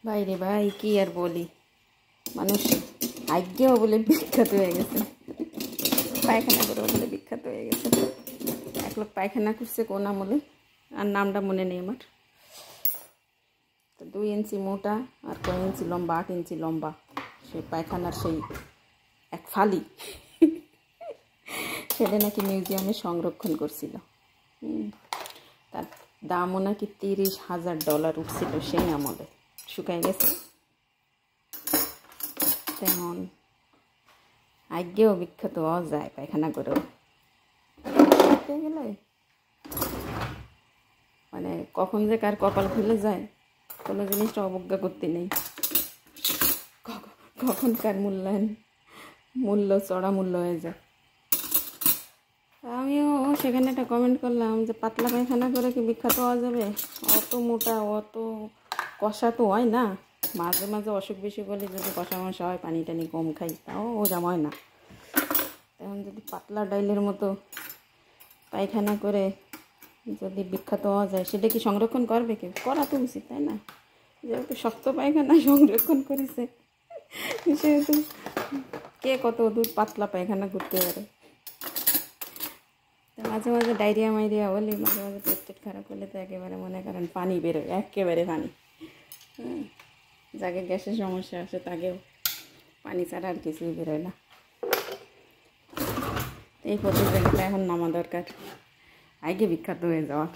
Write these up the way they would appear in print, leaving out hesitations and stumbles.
বাইরে ভাই কি আর বলি, মানুষ আজ্ঞেও বলে বিখ্যাত হয়ে গেছে, পায়খানা করেও বলে বিখ্যাত হয়ে গেছে। এক লোক পায়খানা করছে কোন আমলে, আর নামটা মনে নেই আমার। তো 2 ইঞ্চি মোটা আর কয় ইঞ্চি লম্বা, 8 ইঞ্চি লম্বা সেই পায়খানার সেই এক ফালি সেটা নাকি মিউজিয়ামে সংরক্ষণ করছিল। তার দামও নাকি $30,000 উঠছিল সেই আমলে। শুকাই গেছে তেমন আজ্ঞেও বিখ্যাত হওয়া যায় পায়খানা করেও। শুকিয়ে গেলে মানে কখন যে কার কপাল খুলে যায় কোনো জিনিসটা অবজ্ঞা করতে নেই। কখন কার মূল্য চড়া মূল্য হয়ে যায়। আমিও সেখানে একটা কমেন্ট করলাম যে পাতলা পায়খানা করে কি বিখ্যাত হওয়া যাবে? অত মোটা অত কষা তো হয় না, মাঝে মাঝে অসুখ বিসুখ হলে যদি কষা মশা হয়, পানি টানি কম খাই, তাও ও জামা হয় না। তখন যদি পাতলা ডাইলের মতো পায়খানা করে যদি বিখ্যাত হওয়া যায়, সেটা কি সংরক্ষণ করবে কেউ? করা তো উচিত, তাই না? যেহেতু শক্ত পায়খানা সংরক্ষণ করেছে, সেহেতু কে কত দূর পাতলা পায়খানা করতে পারে। মাঝে মাঝে ডায়রিয়া মাইরিয়া হলে, মাঝে মাঝে পেট খারাপ হলে তো একেবারে মনে করেন পানি বেরোয়, একেবারে পানি। যাকে গ্যাসের সমস্যা আছে তাকেও পানি ছাড়া আর কিছুই বেরোয় না। এই প্রতিযোগিতা এখন নামা দরকার, আগে বিখ্যাত হয়ে যাওয়ার।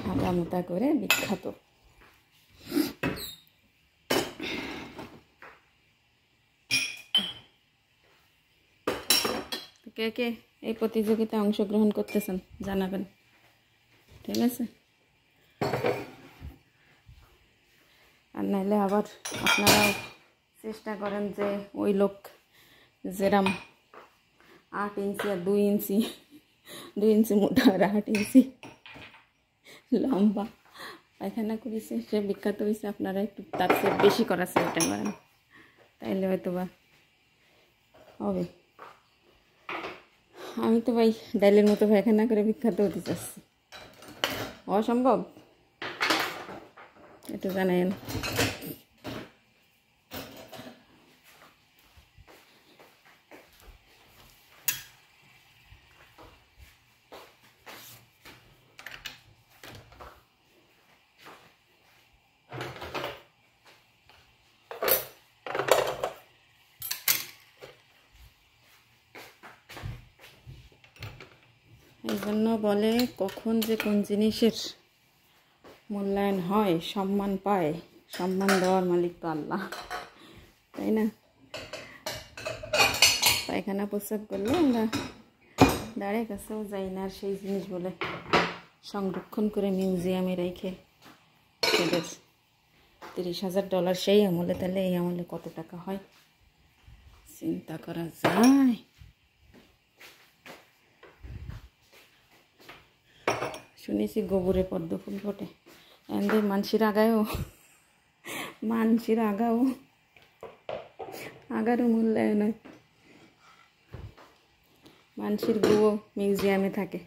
হাতামোতা করে বিখ্যাত। কে কে এই প্রতিযোগিতায় অংশগ্রহণ করতেছেন জানাবেন, ঠিক আছে? আর নাহলে আবার আপনারাও চেষ্টা করেন যে ওই লোক যেরাম 8 ইঞ্চি আর 2 ইঞ্চি মোটা আর 8 ইঞ্চি লম্বা পায়খানা করেছে, সে বিখ্যাত হয়েছে, আপনারা একটু তার চেয়ে বেশি করার চেষ্টা করেন, তাইলে হয়তো বা হবে। আমি তো ভাই ডাইলের মতো পায়খানা করে বিখ্যাত হতে চাচ্ছি, অসম্ভব, একটু জানেন। এই জন্য বলে কখন যে কোন জিনিসের মূল্যায়ন হয়, সম্মান পায়, সম্মান দেওয়ার মালিক তো আল্লাহ, তাই না? পায়খানা প্রস্রাব করলে আমরা দাঁড়িয়ে কাছেও যাই না, আর সেই জিনিস বলে সংরক্ষণ করে মিউজিয়ামে রেখে সেটার $30,000 সেই আমলে, তাহলে এই আমলে কত টাকা হয় চিন্তা করা যায়। শুনেছি গোবরে পদ্ম ফুল ফোটে, এদের মানসির আগারও মূল্যায়ন হয়। মানসির গুও মিউজিয়ামে থাকে।